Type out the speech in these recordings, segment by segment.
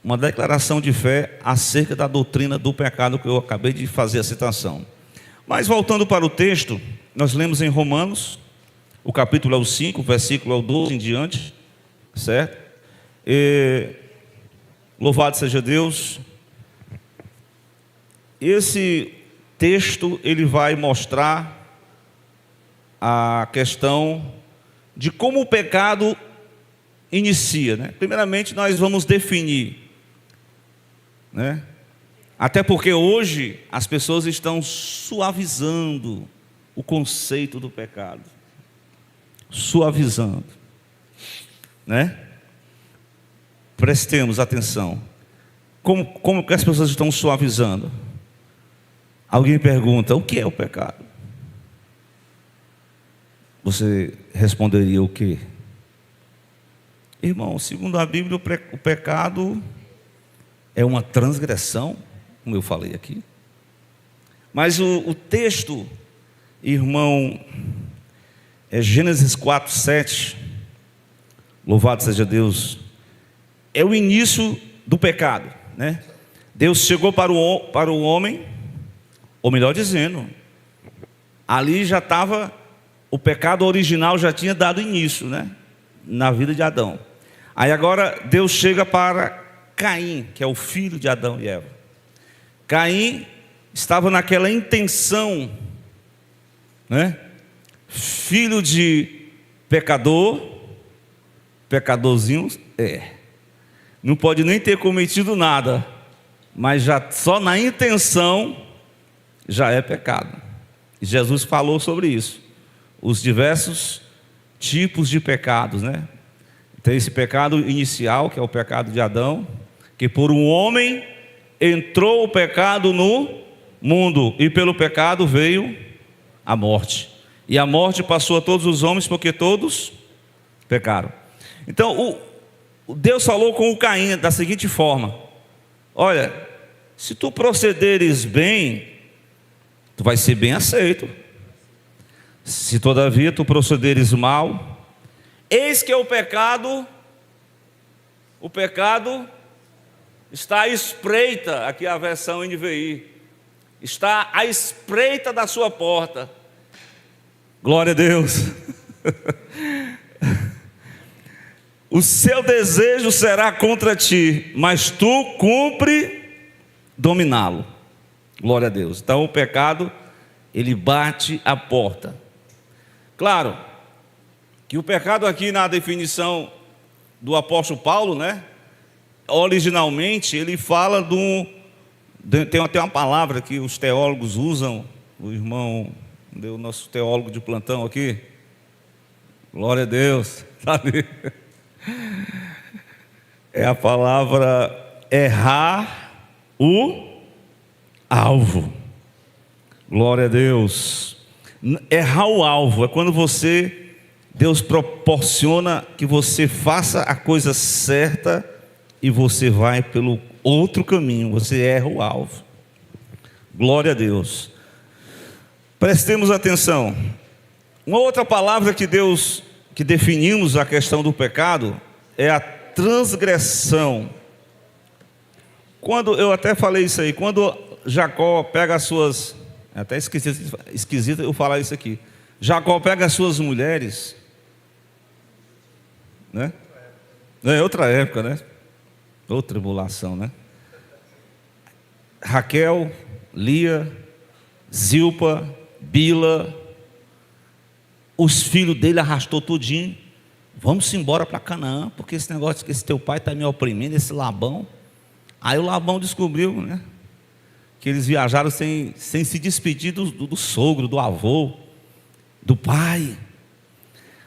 uma declaração de fé acerca da doutrina do pecado que eu acabei de fazer a citação. Mas voltando para o texto, nós lemos em Romanos, o capítulo é o 5, o versículo é o 12 em diante, certo? Louvado seja Deus. Esse texto, ele vai mostrar a questão de como o pecado inicia, né? Primeiramente, nós vamos definir, né? Até porque hoje as pessoas estão suavizando o conceito do pecado, suavizando, né? Prestemos atenção. Como que as pessoas estão suavizando? Alguém pergunta: o que é o pecado? Você responderia o quê? Irmão, segundo a Bíblia, o pecado é uma transgressão, como eu falei aqui. Mas o texto, irmão, é Gênesis 4, 7. Louvado seja Deus. É o início do pecado, né? Deus chegou para o homem, ou melhor dizendo, ali já estava, o pecado original já tinha dado início, né? Na vida de Adão. Aí agora Deus chega para Caim, que é o filho de Adão e Eva. Caim estava naquela intenção, né? Filho de pecador, pecadorzinho, não pode nem ter cometido nada, mas já só na intenção já é pecado. E Jesus falou sobre isso, os diversos tipos de pecados, né? Tem esse pecado inicial, que é o pecado de Adão, que por um homem entrou o pecado no mundo, e pelo pecado veio a morte. E a morte passou a todos os homens, porque todos pecaram. Então, Deus falou com o Caim da seguinte forma: olha, se tu procederes bem, tu vai ser bem aceito. Se todavia tu procederes mal, eis que o pecado está à espreita, aqui é a versão NVI, está à espreita da sua porta. Glória a Deus. O seu desejo será contra ti, mas tu cumpre dominá-lo. Glória a Deus. Então o pecado, ele bate a porta. Claro que o pecado aqui, na definição do apóstolo Paulo, né? Originalmente ele fala tem até uma palavra que os teólogos usam. O irmão, o nosso teólogo de plantão aqui, glória a Deus, sabe? É a palavra errar o alvo. Glória a Deus. Errar o alvo é quando Deus proporciona que você faça a coisa certa e você vai pelo outro caminho, você erra o alvo. Glória a Deus. Prestemos atenção. Uma outra palavra que definimos a questão do pecado é a transgressão. Eu até falei isso aí, quando Jacó pega as suas, até esquisito eu falar isso aqui, Jacó pega as suas mulheres, né? É outra época, né? Outra tribulação, né? Raquel, Lia, Zilpa, Bila, os filhos dele arrastou tudinho. Vamos embora para Canaã, porque esse negócio que esse teu pai está me oprimindo, esse Labão. Aí o Labão descobriu, né, que eles viajaram sem se despedir do sogro, do avô, do pai.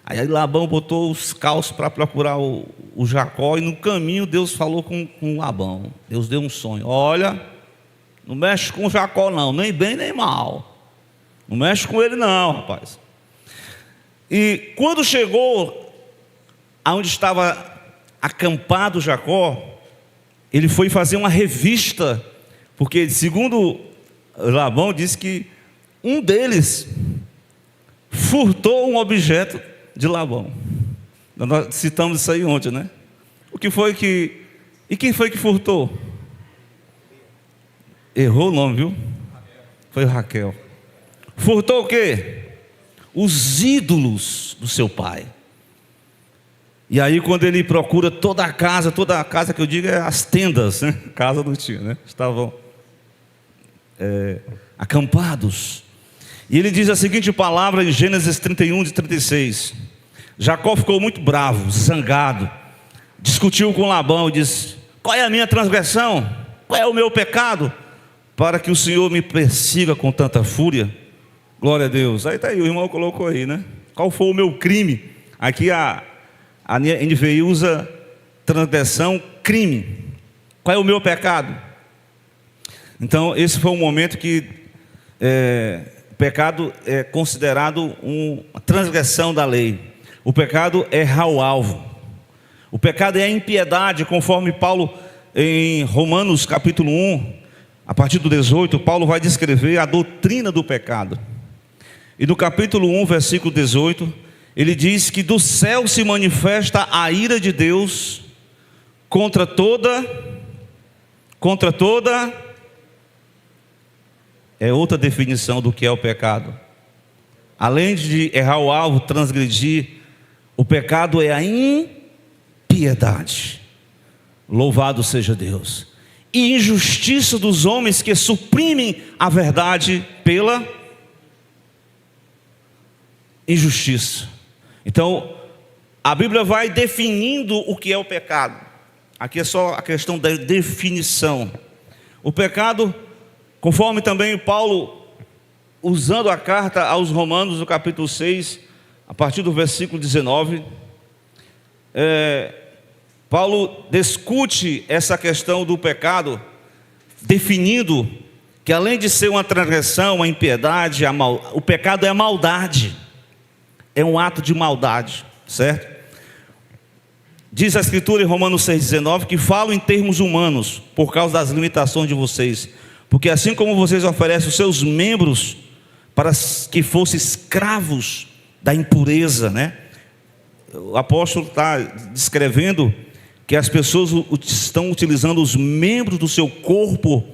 Aí Labão botou os calços para procurar o Jacó, e no caminho Deus falou com Labão. Deus deu um sonho: olha, não mexe com Jacó não, nem bem nem mal. Não mexe com ele não, rapaz. E quando chegou aonde estava acampado Jacó, ele foi fazer uma revista, porque segundo Labão disse que um deles furtou um objeto de Labão. Nós citamos isso aí ontem, né? O que foi que E quem foi que furtou? Errou o nome, viu? Foi Raquel. Furtou o quê? Os ídolos do seu pai. E aí quando ele procura toda a casa que eu digo é as tendas, né? Casa não tinha, né? Estavam acampados. E ele diz a seguinte palavra em Gênesis 31, de 36. Jacó ficou muito bravo, zangado, discutiu com Labão e disse: qual é a minha transgressão? Qual é o meu pecado? Para que o Senhor me persiga com tanta fúria? Glória a Deus. Aí está aí, o irmão colocou aí, né? Qual foi o meu crime? Aqui a NVI usa transgressão, crime. Qual é o meu pecado? Então esse foi um momento que o pecado é considerado uma transgressão da lei. O pecado é errar o alvo. O pecado é a impiedade, conforme Paulo em Romanos capítulo 1, a partir do 18, Paulo vai descrever a doutrina do pecado. E no capítulo 1, versículo 18, ele diz que do céu se manifesta a ira de Deus contra toda, é outra definição do que é o pecado. Além de errar o alvo, transgredir, o pecado é a impiedade. Louvado seja Deus. E injustiça dos homens que suprimem a verdade pela injustiça. Então, a Bíblia vai definindo o que é o pecado. Aqui é só a questão da definição. O pecado, conforme também Paulo, usando a carta aos Romanos, no capítulo 6, a partir do versículo 19, Paulo discute essa questão do pecado, definindo que além de ser uma transgressão, uma impiedade, o pecado é maldade, é um ato de maldade, certo? Diz a Escritura em Romanos 6,19 que falo em termos humanos, por causa das limitações de vocês, porque assim como vocês oferecem os seus membros para que fossem escravos da impureza, né? O apóstolo está descrevendo que as pessoas estão utilizando os membros do seu corpo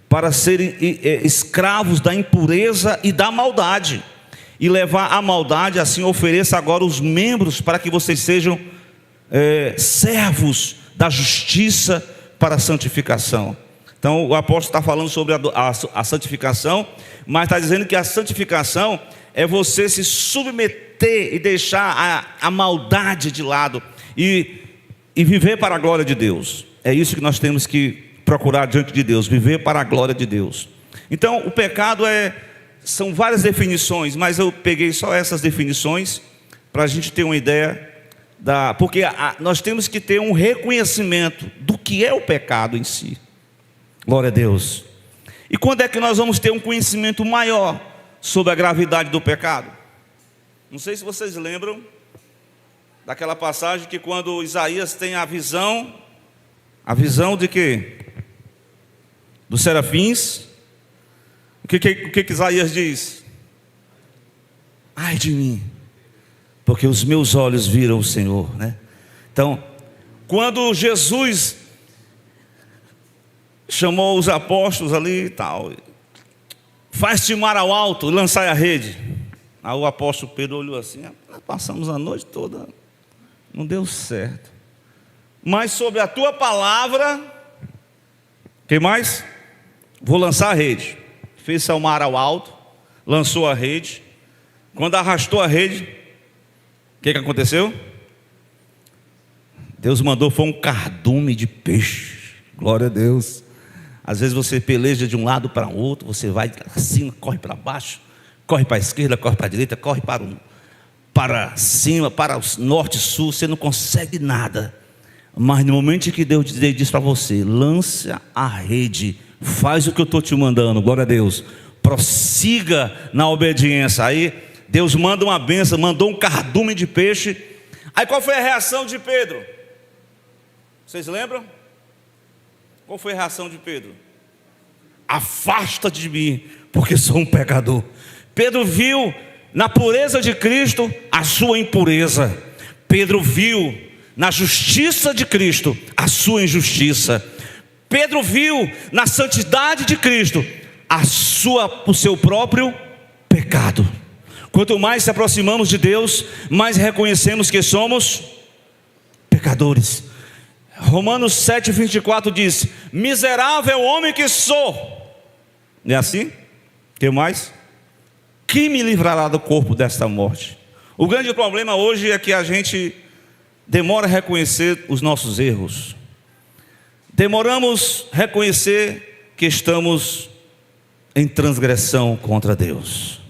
para serem escravos da impureza e da maldade, e levar a maldade, assim ofereça agora os membros para que vocês sejam servos da justiça para a santificação. Então o apóstolo está falando sobre a santificação, mas está dizendo que a santificação é você se submeter e deixar a maldade de lado e viver para a glória de Deus. É isso que nós temos que procurar diante de Deus, viver para a glória de Deus. Então o pecado são várias definições, mas eu peguei só essas definições para a gente ter uma ideia porque nós temos que ter um reconhecimento do que é o pecado em si. Glória a Deus. E quando é que nós vamos ter um conhecimento maior sobre a gravidade do pecado? Não sei se vocês lembram daquela passagem que quando Isaías tem a visão de quê? Dos serafins. O que Isaías diz? Ai de mim, porque os meus olhos viram o Senhor, né? Então, quando Jesus chamou os apóstolos ali e tal, faz-te mar ao alto, lançai a rede. Aí o apóstolo Pedro olhou assim: nós passamos a noite toda, não deu certo, mas sobre a tua palavra, que mais? Vou lançar a rede. Fez-se ao mar ao alto, lançou a rede. Quando arrastou a rede, o que aconteceu? Deus mandou, foi um cardume de peixe. Glória a Deus. Às vezes você peleja de um lado para o outro, você vai assim, corre para baixo, corre para a esquerda, corre para a direita, corre para cima, para o norte e sul, você não consegue nada. Mas no momento em que Deus diz para você: lança a rede, faz o que eu estou te mandando, glória a Deus, prossiga na obediência. Aí Deus manda uma bênção, mandou um cardume de peixe. Aí qual foi a reação de Pedro? Vocês lembram? Qual foi a reação de Pedro? Afasta de mim, porque sou um pecador. Pedro viu na pureza de Cristo a sua impureza. Pedro viu na justiça de Cristo a sua injustiça. Pedro viu na santidade de Cristo o seu próprio pecado. Quanto mais se aproximamos de Deus, mais reconhecemos que somos pecadores. Romanos 7,24 diz: miserável homem que sou. Não é assim? O que mais? Quem me livrará do corpo desta morte? O grande problema hoje é que a gente demora a reconhecer os nossos erros. Demoramos a reconhecer que estamos em transgressão contra Deus.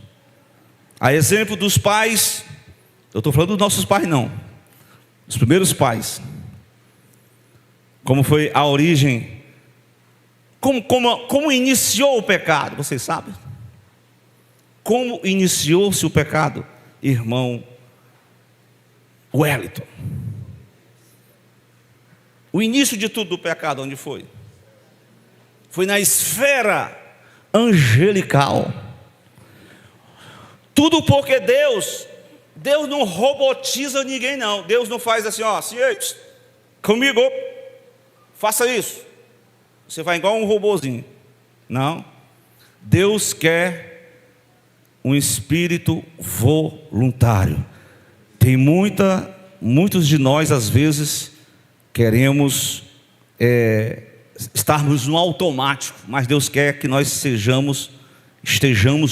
A exemplo dos pais, eu estou falando dos nossos pais não, dos primeiros pais. Como foi a origem, como iniciou o pecado, vocês sabem? Como iniciou-se o pecado, irmão Wellington? O início de tudo do pecado, onde foi? Foi na esfera angelical. Tudo porque Deus não robotiza ninguém não. Deus não faz assim, ó, assim, comigo, faça isso. Você vai igual um robozinho. Não. Deus quer um espírito voluntário. Tem muitos de nós às vezes queremos estarmos no automático, mas Deus quer que nós estejamos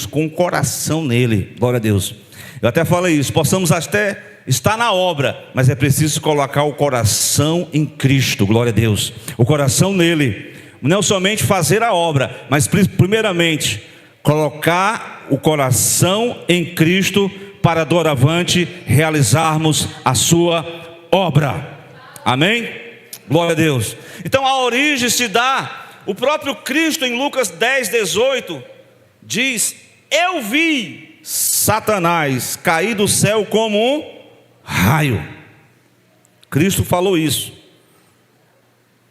com o coração nele. Glória a Deus. Eu até falei isso, possamos até estar na obra, mas é preciso colocar o coração em Cristo. Glória a Deus. O coração nele. Não somente fazer a obra, mas primeiramente colocar o coração em Cristo, para doravante realizarmos a sua obra. Amém? Glória a Deus. Então a origem se dá, o próprio Cristo em Lucas 10:18 diz: eu vi Satanás cair do céu como um raio. Cristo falou isso.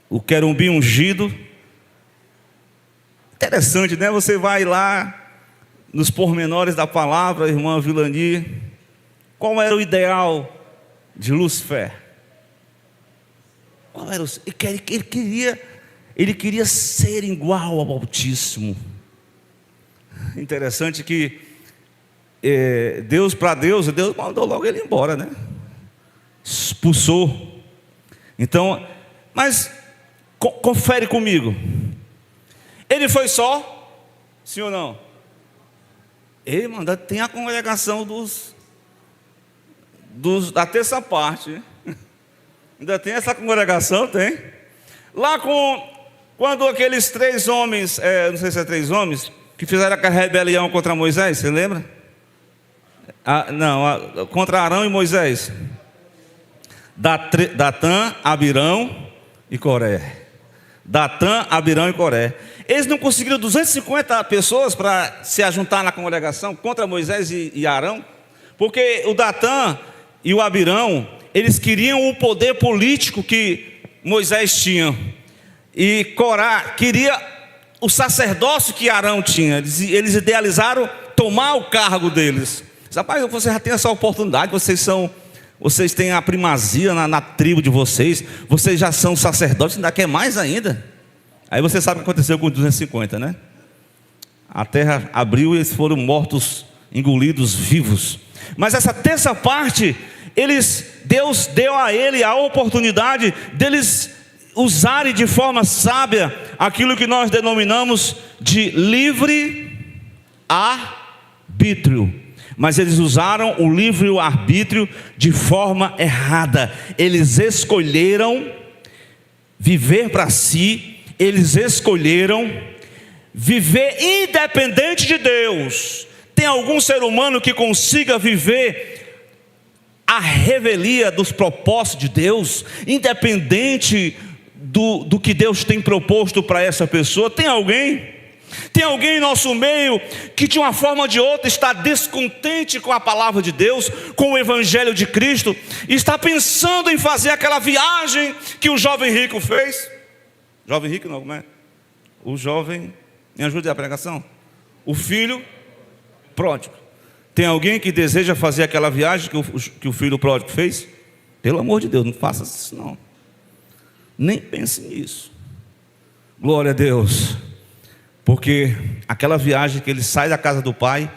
O querubim ungido. Interessante, né? Você vai lá nos pormenores da palavra, irmã Vilani. Qual era o ideal de Lúcifer? Qual era ele queria ser igual ao Altíssimo. Interessante que Deus mandou logo ele embora, né? Expulsou. Então, mas confere comigo. Ele foi só? Sim ou não? Ele manda, tem a congregação da terça parte. Ainda tem essa congregação? Tem. Lá quando aqueles 3 homens, não sei se é 3 homens, que fizeram a rebelião contra Moisés, você lembra? Contra Arão e Moisés. Datã, Abirão e Coré. Datã, Abirão e Coré. Eles não conseguiram 250 pessoas para se ajuntar na congregação contra Moisés e Arão, porque o Datã e o Abirão, eles queriam o poder político que Moisés tinha, e Corá queria o sacerdócio que Arão tinha. Eles idealizaram tomar o cargo deles. Rapaz, você já tem essa oportunidade, vocês têm a primazia na tribo de vocês já são sacerdotes, ainda quer mais ainda. Aí você sabe o que aconteceu com os 250, né? A terra abriu e eles foram mortos, engolidos vivos. Mas essa terça parte, Deus deu a ele a oportunidade deles usarem de forma sábia aquilo que nós denominamos de livre arbítrio. Mas eles usaram o livre arbítrio de forma errada. Eles escolheram viver para si. Eles escolheram viver independente de Deus. Tem algum ser humano que consiga viver a revelia dos propósitos de Deus, independente do que Deus tem proposto para essa pessoa? Tem alguém? Tem alguém em nosso meio que de uma forma ou de outra está descontente com a palavra de Deus, com o evangelho de Cristo, e está pensando em fazer aquela viagem que o jovem rico fez? Jovem rico não, como é? O jovem, me ajude a pregação. O filho pródigo. Tem alguém que deseja fazer aquela viagem que o filho pródigo fez? Pelo amor de Deus, não faça isso não. Nem pense nisso. Glória a Deus. Porque aquela viagem que ele sai da casa do pai,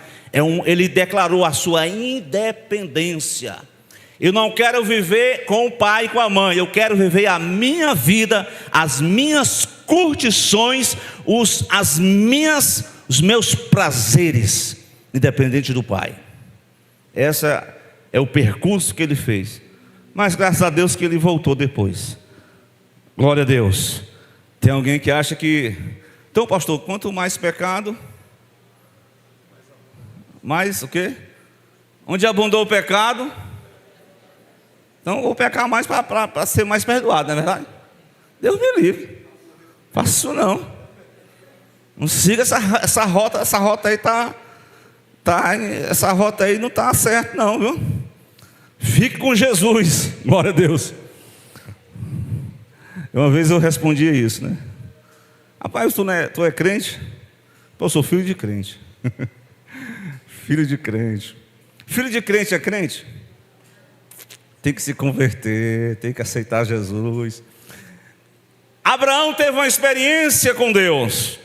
ele declarou a sua independência. Eu não quero viver com o pai e com a mãe, eu quero viver a minha vida, as minhas curtições, os meus prazeres, independente do pai. Esse é o percurso que ele fez. Mas graças a Deus que ele voltou depois. Glória a Deus. Tem alguém que acha que... Então, pastor, quanto mais pecado, mais o quê? Onde abundou o pecado, então vou pecar mais para ser mais perdoado, não é verdade? Deus me livre. Faça isso não. Não siga essa rota. Essa rota aí essa rota aí não está certa não, viu? Fique com Jesus. Glória a Deus. Uma vez eu respondi isso, né? Rapaz, tu é crente? Pô, eu sou filho de crente. Filho de crente. Filho de crente é crente? Tem que se converter, tem que aceitar Jesus. Abraão teve uma experiência com Deus.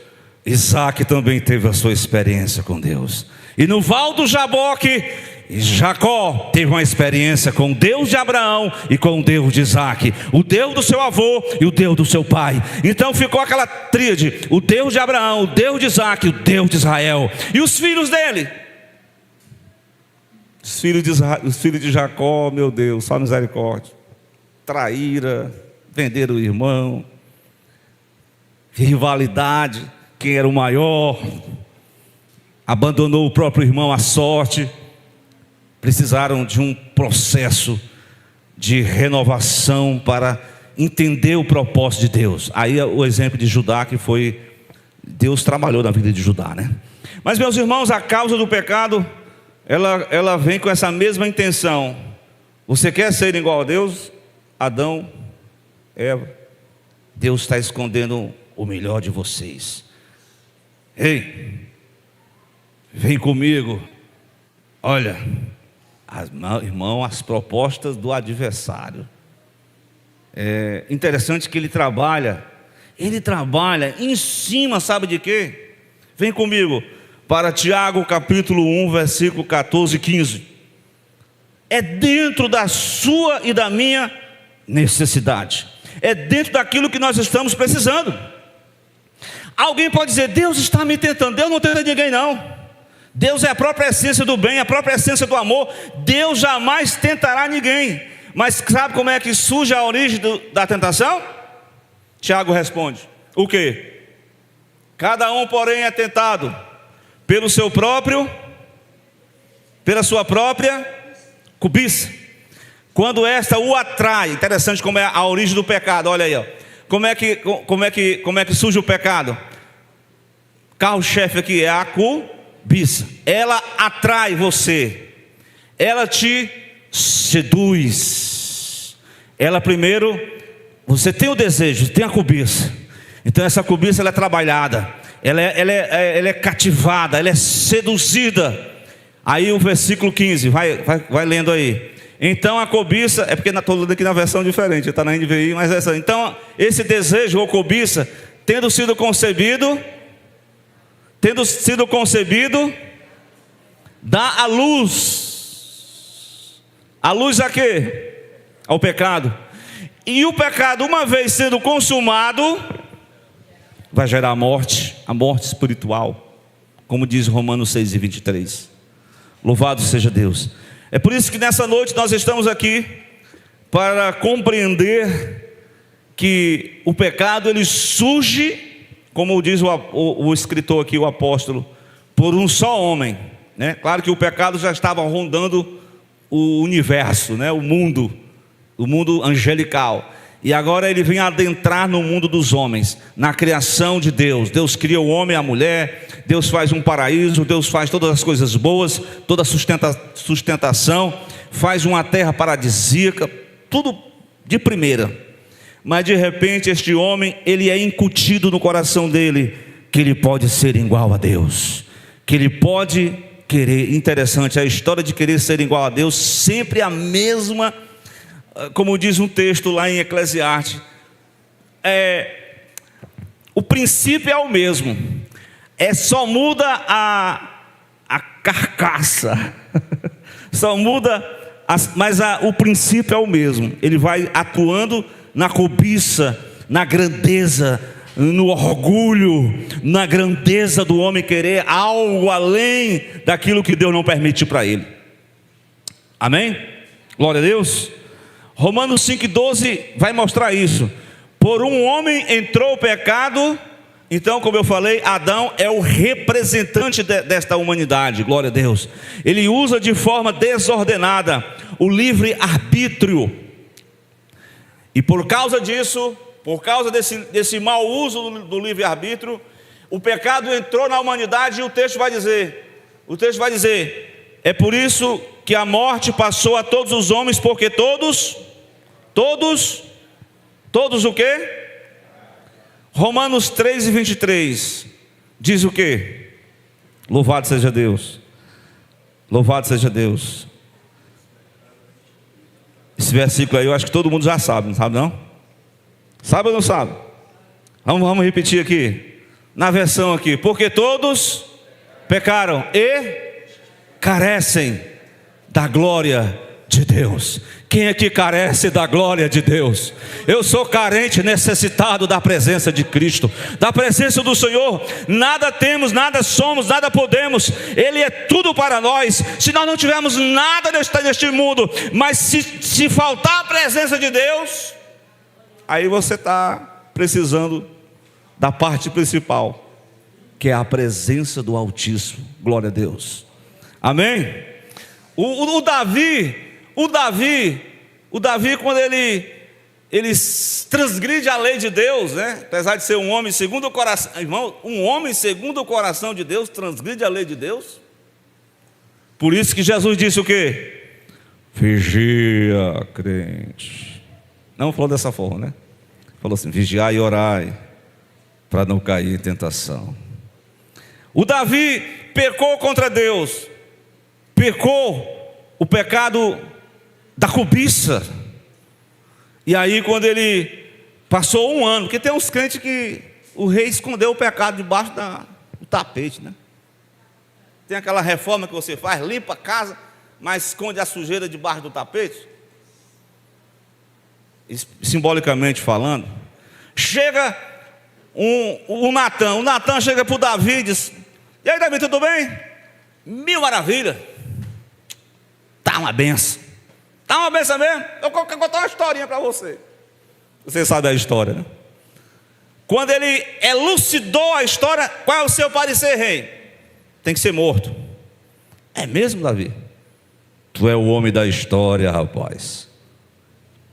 Isaac também teve a sua experiência com Deus. E no Val do Jaboque, Jacó teve uma experiência com o Deus de Abraão e com o Deus de Isaac, o Deus do seu avô e o Deus do seu pai. Então ficou aquela tríade: o Deus de Abraão, o Deus de Isaac e o Deus de Israel. E os filhos dele? Os filhos de Jacó, meu Deus, só misericórdia. Traíra, venderam o irmão, rivalidade, quem era o maior, abandonou o próprio irmão à sorte. Precisaram de um processo de renovação para entender o propósito de Deus. Aí o exemplo de Judá, que foi, Deus trabalhou na vida de Judá, né? Mas meus irmãos, a causa do pecado, ela vem com essa mesma intenção. Você quer ser igual a Deus? Adão, Eva, Deus está escondendo o melhor de vocês. Ei, vem comigo. Olha, irmão, as propostas do adversário. É interessante que ele trabalha em cima, sabe de quê? Vem comigo para Tiago capítulo 1, versículo 14 e 15. É dentro da sua e da minha necessidade. É dentro daquilo que nós estamos precisando. Alguém pode dizer: Deus está me tentando. Deus não tenta ninguém não. Deus é a própria essência do bem, a própria essência do amor. Deus jamais tentará ninguém. Mas sabe como é que surge a origem da tentação? Tiago responde: o quê? Cada um, porém, é tentado pela sua própria cobiça, quando esta o atrai. Interessante como é a origem do pecado. Olha aí, ó. Como é que surge o pecado? Carro-chefe aqui é a cobiça. Ela atrai você, ela te seduz. Ela primeiro, você tem o desejo, tem a cobiça. Então essa cobiça ela é trabalhada, ela é cativada, ela é seduzida. Aí o versículo 15, vai lendo aí. Então a cobiça, é porque estou lendo aqui na versão diferente, está na NVI, mas essa. Então esse desejo ou cobiça, tendo sido concebido, dá a luz. A luz a quê? Ao pecado. E o pecado, uma vez sendo consumado, vai gerar a morte espiritual, como diz Romanos 6:23. Louvado seja Deus. É por isso que nessa noite nós estamos aqui para compreender que o pecado ele surge, como diz o escritor aqui, o apóstolo, por um só homem, né? Claro que o pecado já estava rondando o universo, né? O mundo angelical. E agora ele vem adentrar no mundo dos homens, na criação de Deus. Deus cria o homem e a mulher, Deus faz um paraíso, Deus faz todas as coisas boas, toda sustentação, faz uma terra paradisíaca, tudo de primeira. Mas de repente este homem, ele é incutido no coração dele, que ele pode ser igual a Deus, que ele pode querer. Interessante, a história de querer ser igual a Deus, sempre a mesma como diz um texto lá em Eclesiastes, o princípio é o mesmo, só muda a carcaça, só muda, mas o princípio é o mesmo. Ele vai atuando na cobiça, na grandeza, no orgulho, na grandeza do homem querer algo além daquilo que Deus não permitiu para ele. Amém? Glória a Deus. Romanos 5,12 vai mostrar isso. Por um homem entrou o pecado. Então, como eu falei, Adão é o representante desta humanidade. Glória a Deus. Ele usa de forma desordenada o livre-arbítrio. E por causa disso, por causa desse mau uso do livre-arbítrio, o pecado entrou na humanidade. E o texto vai dizer, é por isso que a morte passou a todos os homens, porque todos o quê? Romanos 3:23 diz o quê? Louvado seja Deus. Louvado seja Deus. Esse versículo aí eu acho que todo mundo já sabe, não sabe não? Sabe ou não sabe? Vamos repetir aqui. Na versão aqui. Porque todos pecaram e carecem da glória de Deus. Quem aqui carece da glória de Deus? Eu sou carente, necessitado da presença de Cristo, da presença do Senhor. Nada temos, nada somos, nada podemos. Ele é tudo para nós. Se nós não tivermos nada neste mundo, mas se faltar a presença de Deus, aí você está precisando da parte principal, que é a presença do Altíssimo. Glória a Deus. Amém? O Davi, quando ele transgride a lei de Deus, né? Apesar de ser um homem segundo o coração, irmão, um homem segundo o coração de Deus, transgride a lei de Deus. Por isso que Jesus disse o quê? Vigia, crente. Não falou dessa forma, né? Falou assim: vigiai e orai, para não cair em tentação. O Davi pecou contra Deus, pecou o pecado da cobiça. E aí quando ele passou um ano, porque tem uns crentes que o rei escondeu o pecado debaixo do tapete, né? Tem aquela reforma que você faz, limpa a casa, mas esconde a sujeira debaixo do tapete. Simbolicamente falando, chega o Natan chega para o Davi e diz: e aí, Davi, tudo bem? Mil maravilha. Tá uma benção. Tá uma benção mesmo? Eu vou contar uma historinha para você. Você sabe a história, né? Quando ele elucidou a história, qual é o seu parecer, rei? Tem que ser morto. É mesmo, Davi? Tu é o homem da história, rapaz.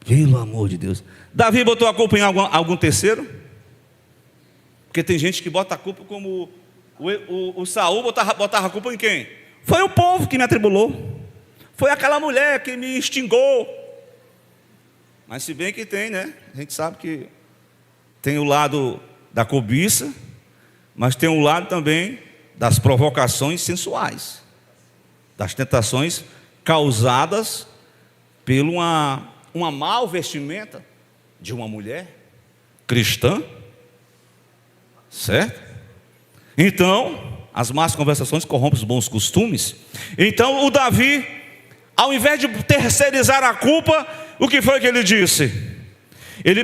Pelo amor de Deus. Davi botou a culpa em algum terceiro? Porque tem gente que bota a culpa, como o Saul botava a culpa em quem? Foi o povo que me atribulou. Foi aquela mulher que me instigou. Mas se bem que tem, né? A gente sabe que tem o lado da cobiça, mas tem o lado também das provocações sensuais, das tentações causadas por uma mal vestimenta de uma mulher cristã, certo? Então, as más conversações corrompem os bons costumes. Então o Davi, ao invés de terceirizar a culpa, o que foi que ele disse? Ele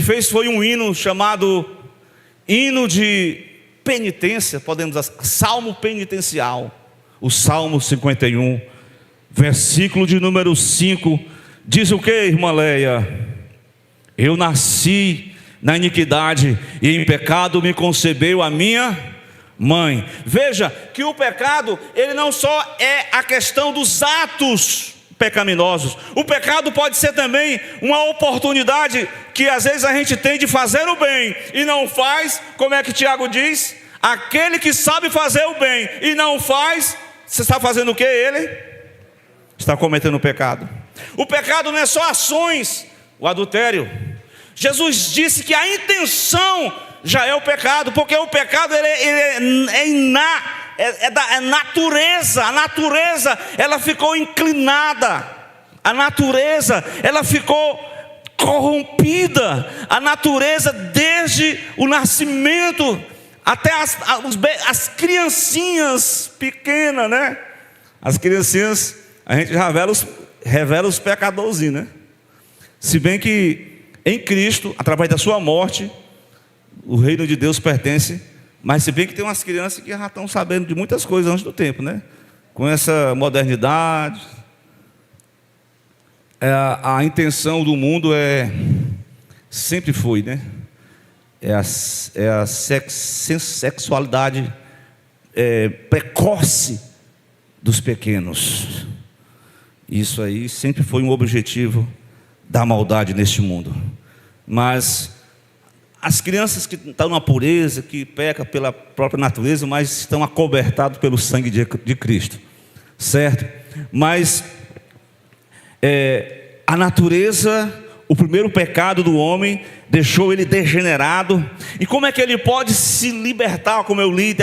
fez um hino chamado hino de penitência, podemos dizer, salmo penitencial. O Salmo 51, versículo de número 5, diz o que, irmã Leia? Eu nasci na iniquidade, e em pecado me concebeu a minha mãe. Veja que o pecado, ele não só é a questão dos atos pecaminosos. O pecado pode ser também uma oportunidade que às vezes a gente tem de fazer o bem e não faz. Como é que Tiago diz? Aquele que sabe fazer o bem e não faz, você está fazendo o que? Ele está cometendo pecado. O pecado não é só ações, o adultério. Jesus disse que a intenção já é o pecado, porque o pecado é natureza. A natureza, ela ficou inclinada A natureza, ela ficou corrompida. A natureza, desde o nascimento até as criancinhas pequenas, né? As criancinhas, a gente revela os pecadorzinhos, né? Se bem que em Cristo, através da sua morte, o reino de Deus pertence. Mas se bem que tem umas crianças que já estão sabendo de muitas coisas antes do tempo, né? Com essa modernidade. A intenção do mundo sempre foi, né? É a sexualidade precoce dos pequenos. Isso aí sempre foi um objetivo da maldade neste mundo. Mas as crianças que estão na pureza, que pecam pela própria natureza, mas estão acobertados pelo sangue de Cristo, certo? Mas a natureza, o primeiro pecado do homem, deixou ele degenerado. E como é que ele pode se libertar, como eu li,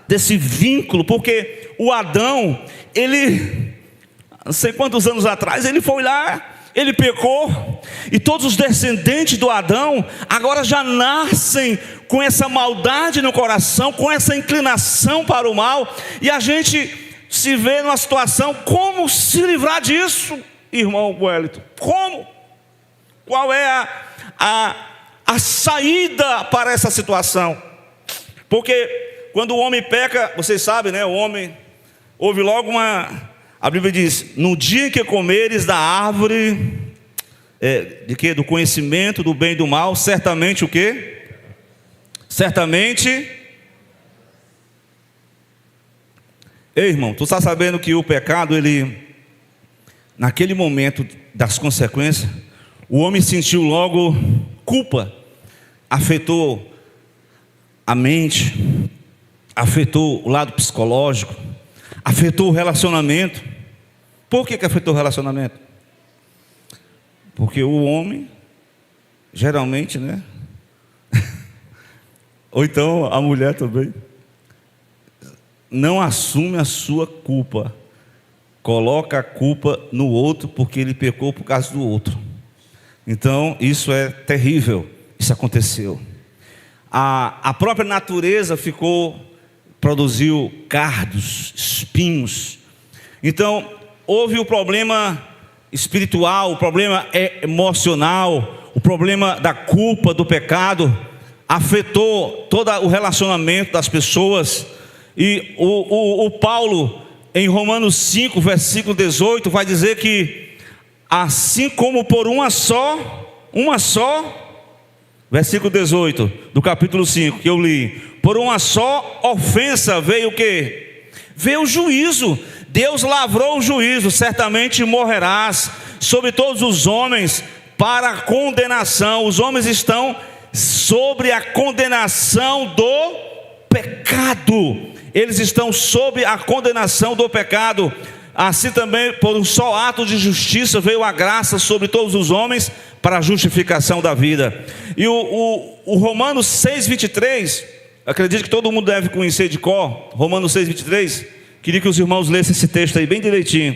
desse vínculo? Porque o Adão, ele, não sei quantos anos atrás, ele foi lá, ele pecou, e todos os descendentes do Adão agora já nascem com essa maldade no coração, com essa inclinação para o mal, e a gente se vê numa situação, como se livrar disso, irmão Wellington? Como? Qual é a saída para essa situação? Porque quando o homem peca, vocês sabem, né? O homem houve logo a Bíblia diz: no dia em que comeres da árvore de quê? Do conhecimento do bem e do mal, certamente o quê? Certamente. Ei, irmão, tu está sabendo que o pecado, ele, naquele momento das consequências, o homem sentiu logo culpa, afetou a mente, afetou o lado psicológico, afetou o relacionamento. Por que afetou o relacionamento? Porque o homem, geralmente, né? Ou então a mulher também, não assume a sua culpa, coloca a culpa no outro, porque ele pecou por causa do outro. Então isso é terrível. Isso aconteceu. A própria natureza produziu cardos, espinhos. Então houve o problema espiritual, o problema emocional, o problema da culpa, do pecado, afetou todo o relacionamento das pessoas. E o Paulo, em Romanos 5, versículo 18, vai dizer que assim como por uma só, versículo 18 do capítulo 5 que eu li, por uma só ofensa veio o quê? Veio o juízo. Deus lavrou o juízo: certamente morrerás sobre todos os homens para a condenação. Os homens estão sobre a condenação do pecado. Eles estão sob a condenação do pecado. Assim também, por um só ato de justiça, veio a graça sobre todos os homens para a justificação da vida. E o Romanos 6,23, acredito que todo mundo deve conhecer de cor. Romanos 6,23, queria que os irmãos lessem esse texto aí bem direitinho.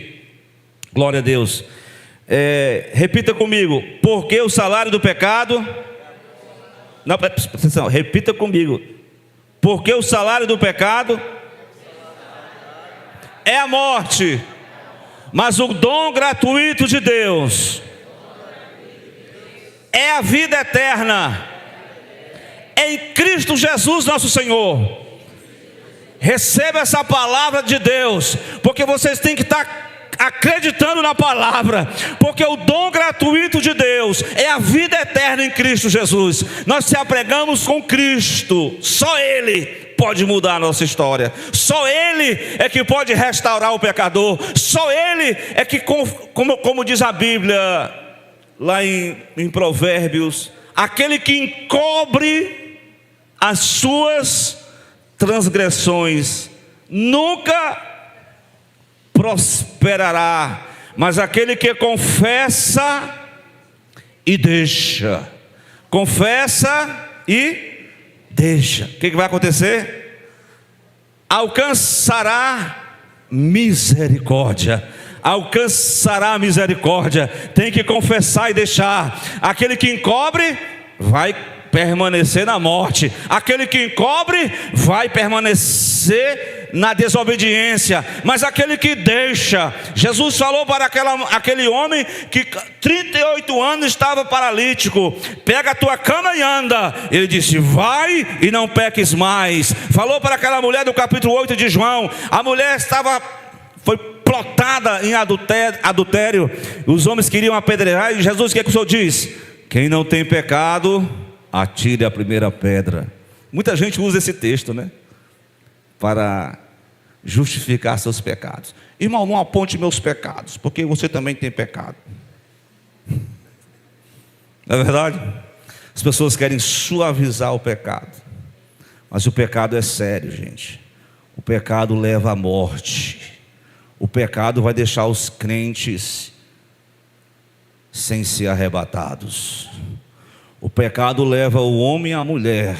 Glória a Deus. Repita comigo: porque o salário do pecado... Não, atenção, repita comigo: porque o salário do pecado é a morte, mas o dom gratuito de Deus é a vida eterna em Cristo Jesus nosso Senhor. Receba essa palavra de Deus, porque vocês têm que estar acreditando na palavra, porque o dom gratuito de Deus é a vida eterna em Cristo Jesus. Nós se apregamos com Cristo, só Ele pode mudar a nossa história, só Ele é que pode restaurar o pecador, só Ele é que, como diz a Bíblia lá em Provérbios, aquele que encobre as suas transgressões nunca prosperará, mas aquele que confessa e deixa, confessa e deixa, o que vai acontecer? Alcançará misericórdia, alcançará a misericórdia. Tem que confessar e deixar. Aquele que encobre vai permanecer na morte. Aquele que encobre vai permanecer na desobediência. Mas aquele que deixa, Jesus falou para aquele homem que 38 anos estava paralítico: pega a tua cama e anda. Ele disse: vai e não peques mais. Falou para aquela mulher do capítulo 8 de João. A mulher foi plotada em adultério. Os homens queriam apedrejar, e Jesus, o que o Senhor diz? Quem não tem pecado, atire a primeira pedra. Muita gente usa esse texto, né, para justificar seus pecados. Irmão, não aponte meus pecados, porque você também tem pecado. Não é verdade? As pessoas querem suavizar o pecado, mas o pecado é sério, gente. O pecado leva à morte. O pecado vai deixar os crentes sem ser arrebatados. O pecado leva o homem e a mulher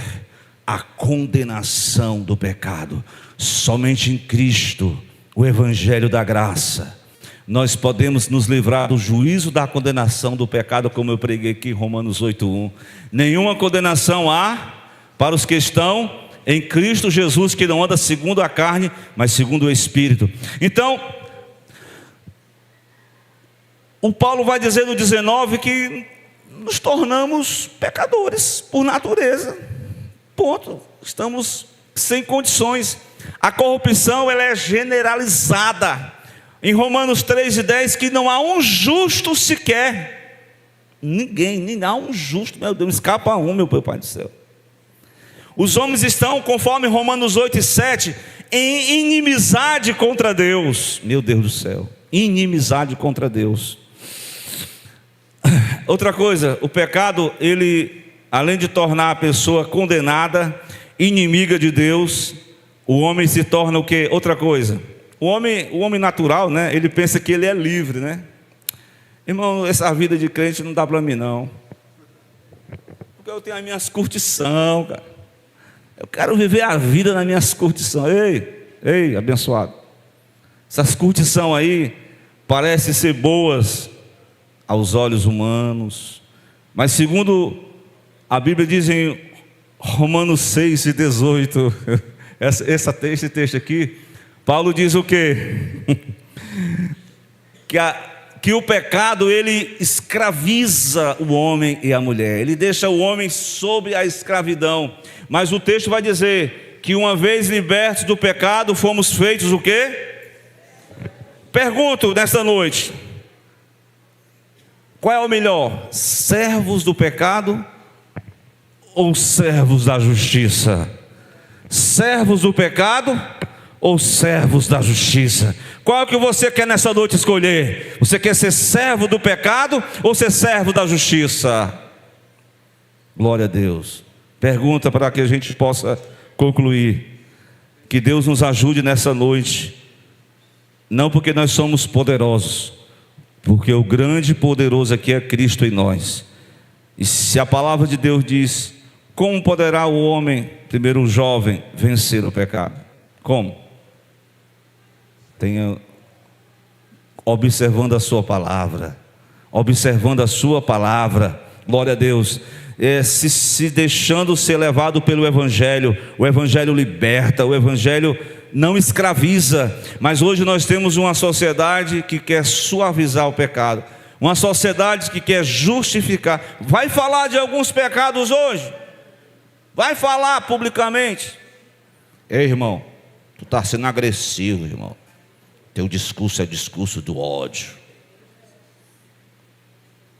à condenação do pecado. Somente em Cristo, o Evangelho da graça, nós podemos nos livrar do juízo da condenação do pecado, como eu preguei aqui em Romanos 8:1. Nenhuma condenação há para os que estão em Cristo Jesus, que não anda segundo a carne, mas segundo o Espírito. Então, o Paulo vai dizer no 19 que nos tornamos pecadores por natureza. Ponto. Estamos sem condições. A corrupção, ela é generalizada. Em Romanos 3:10, que não há um justo sequer. Nem há um justo. Meu Deus, escapa um, meu Pai do céu. Os homens estão, conforme Romanos 8:7, em inimizade contra Deus. Meu Deus do céu, inimizade contra Deus. Outra coisa, o pecado, ele, além de tornar a pessoa condenada, inimiga de Deus, o homem se torna o quê? Outra coisa, o homem natural, né? Ele pensa que ele é livre, né? Irmão, essa vida de crente não dá para mim não, porque eu tenho as minhas curtições, cara. Eu quero viver a vida nas minhas curtições. Ei, abençoado. Essas curtições aí parecem ser boas aos olhos humanos, mas segundo a Bíblia diz em Romanos 6:18, esse texto aqui, Paulo diz o quê? Que o pecado, ele escraviza o homem e a mulher, ele deixa o homem sob a escravidão. Mas o texto vai dizer que uma vez libertos do pecado, fomos feitos o quê? Pergunto nesta noite, qual é o melhor? Servos do pecado ou servos da justiça? Servos do pecado ou servos da justiça? Qual é o que você quer nessa noite escolher? Você quer ser servo do pecado ou ser servo da justiça? Glória a Deus. Pergunta para que a gente possa concluir. Que Deus nos ajude nessa noite. Não porque nós somos poderosos, porque o grande e poderoso aqui é Cristo em nós. E se a palavra de Deus diz: como poderá o homem, primeiro o jovem, vencer o pecado? Como? Tenha observando a sua palavra, glória a Deus, se deixando ser levado pelo Evangelho. O Evangelho liberta, o Evangelho não escraviza. Mas hoje nós temos uma sociedade que quer suavizar o pecado, uma sociedade que quer justificar. Vai falar de alguns pecados hoje, vai falar publicamente. Ei, irmão, tu está sendo agressivo, irmão. Teu discurso é discurso do ódio.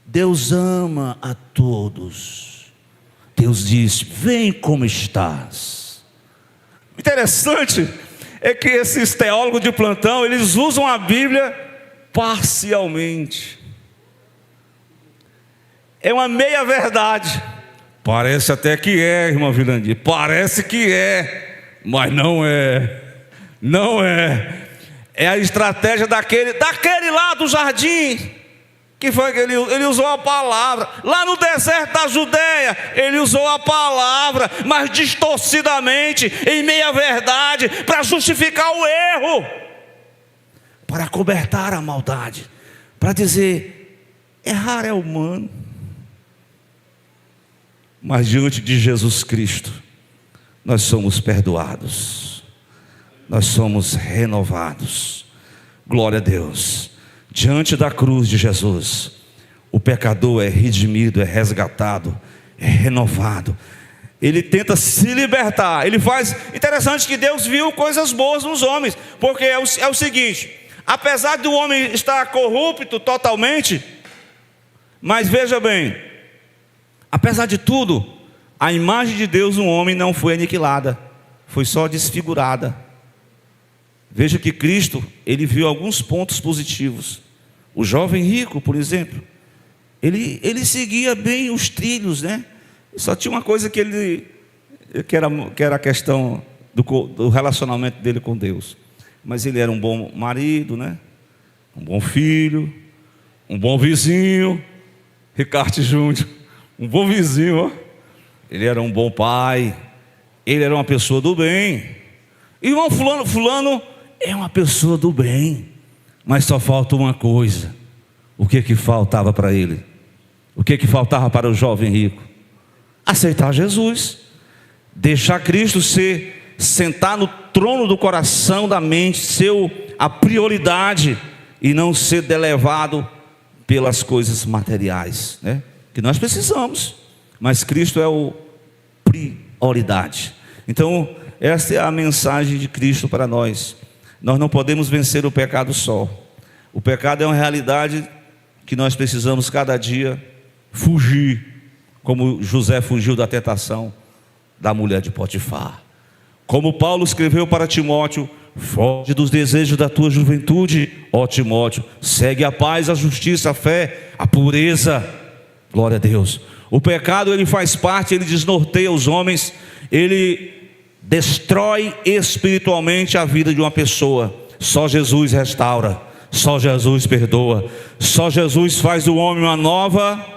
Deus ama a todos. Deus diz: vem como estás. Interessante é que esses teólogos de plantão, eles usam a Bíblia parcialmente. É uma meia verdade. Parece até que é, irmão Vilandir, parece que é, mas não é. Não é. É a estratégia daquele lá do jardim, que foi que ele usou a palavra. Lá no deserto da Judeia, ele usou a palavra, mas distorcidamente, em meia verdade, para justificar o erro. para acobertar a maldade, para dizer: errar é humano, mas diante de Jesus Cristo, nós somos perdoados, nós somos renovados. Glória a Deus. Diante da cruz de Jesus, o pecador é redimido, é resgatado, é renovado. Ele tenta se libertar. Ele faz. Interessante que Deus viu coisas boas nos homens, porque é o seguinte: apesar do homem estar corrupto totalmente, mas veja bem, apesar de tudo, a imagem de Deus no homem não foi aniquilada, foi só desfigurada. Veja que Cristo, ele viu alguns pontos positivos. O jovem rico, por exemplo, ele seguia bem os trilhos, né? Só tinha uma coisa que era a questão do relacionamento dele com Deus. Mas ele era um bom marido, né? Um bom filho, um bom vizinho. Ricardo Júnior, um bom vizinho, ó. Ele era um bom pai, ele era uma pessoa do bem. Irmão, fulano é uma pessoa do bem, mas só falta uma coisa. O que faltava para ele? O que faltava para o jovem rico? Aceitar Jesus, deixar Cristo sentar no trono do coração, da mente, ser a prioridade, e não ser elevado pelas coisas materiais, né? Que nós precisamos, mas Cristo é o prioridade. Então essa é a mensagem de Cristo para nós. Nós não podemos vencer o pecado só. O pecado é uma realidade que nós precisamos cada dia fugir, como José fugiu da tentação da mulher de Potifar. Como Paulo escreveu para Timóteo: foge dos desejos da tua juventude, ó Timóteo, segue a paz, a justiça, a fé, a pureza. Glória a Deus. O pecado, ele faz parte, ele desnorteia os homens, ele destrói espiritualmente a vida de uma pessoa. Só Jesus restaura, só Jesus perdoa, só Jesus faz do homem uma nova,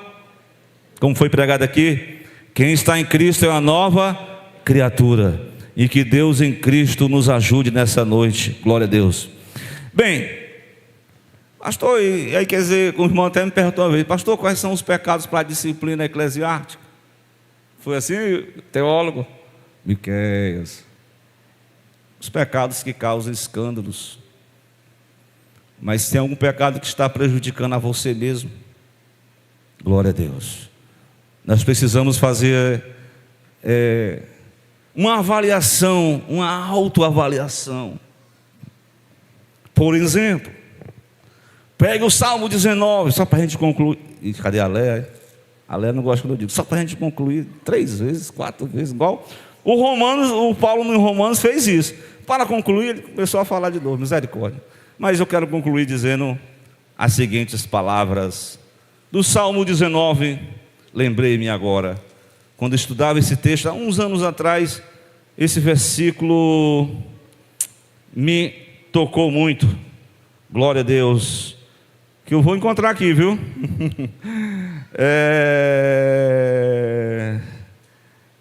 como foi pregado aqui, quem está em Cristo é uma nova criatura. E que Deus em Cristo nos ajude nessa noite. Glória a Deus. Bem, pastor, e aí quer dizer, o irmão até me perguntou uma vez: pastor, quais são os pecados para a disciplina eclesiástica? Foi assim, teólogo? Miqueias. Os pecados que causam escândalos. Mas tem algum pecado que está prejudicando a você mesmo? Glória a Deus. Nós precisamos fazer uma avaliação, uma autoavaliação. Por exemplo, pegue o Salmo 19, só para a gente concluir. Cadê a Léa? A Léa não gosta quando eu digo. Só para a gente concluir 3 vezes, 4 vezes, igual o Paulo no Romanos fez isso. Para concluir, ele começou a falar de novo, misericórdia. Mas eu quero concluir dizendo as seguintes palavras do Salmo 19. Lembrei-me agora, quando estudava esse texto há uns anos atrás, esse versículo me tocou muito. Glória a Deus. Que eu vou encontrar aqui, viu?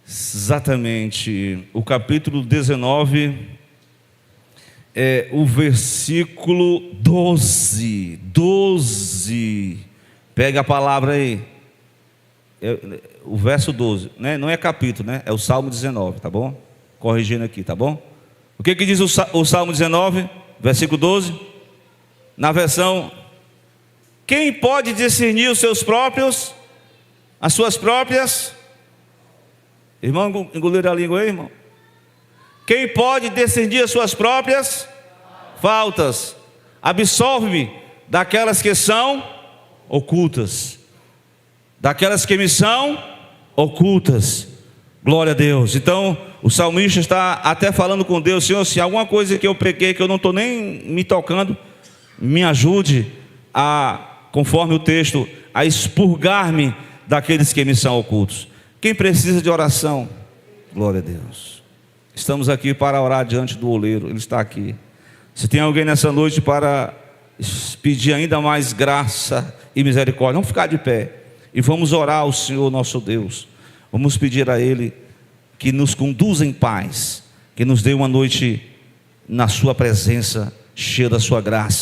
Exatamente, o capítulo 19, o versículo 12. Pega a palavra aí. O verso 12, né? Não é capítulo, né? É o Salmo 19, tá bom? Corrigindo aqui, tá bom? O que diz o Salmo 19, versículo 12? Na versão: quem pode discernir as suas próprias? Irmão, engoliram a língua aí, irmão? Quem pode discernir as suas próprias faltas? Absolve-me daquelas que são ocultas. Daquelas que me são ocultas. Glória a Deus. Então o salmista está até falando com Deus: Senhor, se alguma coisa que eu pequei, que eu não estou nem me tocando, me ajude conforme o texto, a expurgar-me daqueles que me são ocultos. Quem precisa de oração? Glória a Deus. Estamos aqui para orar diante do oleiro, ele está aqui. Se tem alguém nessa noite para pedir ainda mais graça e misericórdia, vamos ficar de pé e vamos orar ao Senhor nosso Deus. Vamos pedir a Ele que nos conduza em paz, que nos dê uma noite na sua presença, cheia da sua graça.